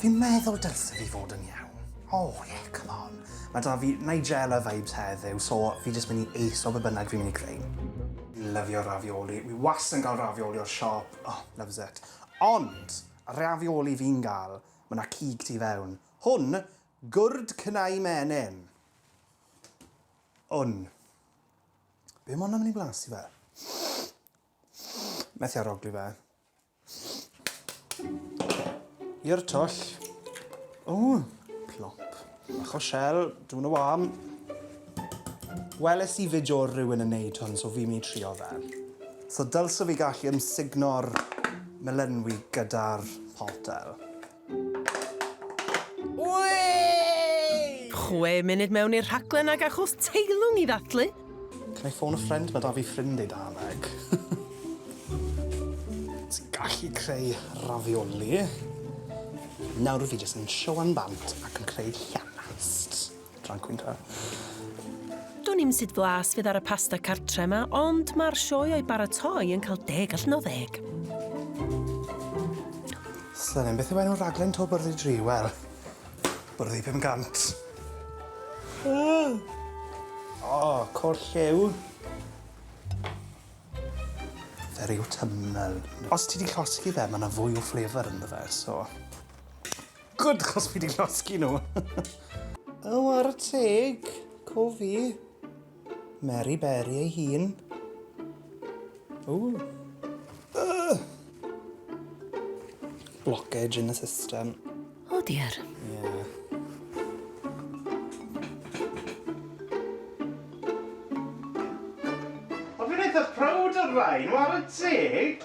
Fi'n meddwl dylse fi fod yn iawn. Oh yeah, come on. Mae da fi Nigella vibes heddiw, so fi jyst mynd i eiso be bynnag fi'n mynd i creu. Lyfio ravioli. Wi wastad yn cael ravioli o'r siop. Oh, loves it. Ond, ravioli fi'n gael, mae yna cig tu fewn. Hwn, gwrd cnau menyn. Be mae hwnna'n mynd i blasu fe? Methu arogli fe. I'r twll. O, plop. Bach o shell, dwi'n o wam. Weles i fideo rhywun yn neud hwn, so fi'n mynd i trio fe. So dylse fi gallu amsugno'r melynwy gyda'r potel. 6 munud mewn i'r rhaglen ag achos teilwng i ddathlu. Can I phone a friend? Mae da fi ffrind ei daleg. Sy'n gallu creu ravioli. Nawr fi jyst yn siowan bant ac yn creu llanast. Drancwyn ta. Dwi'n i'm sut Blas fydd ar y pasta cartre yma, ond mae'r sioe o'i baratoi yn cael 10 allan o 10. Sylyn, beth yw enw'r raglen to Bwrdd 3? Wel, Bwrdd 500. Cor lliw. Very autumnal. Os ti di llosgi fe, mae yna fwy o flavour ynddo fe, so... Good, chos fi di llosgi nhw. Ar y teg, cofi. Mary Berry ei hun. Blockage in the system. O dear. Yeah. O fi'n eitha proud o'r rhain, ar y teg.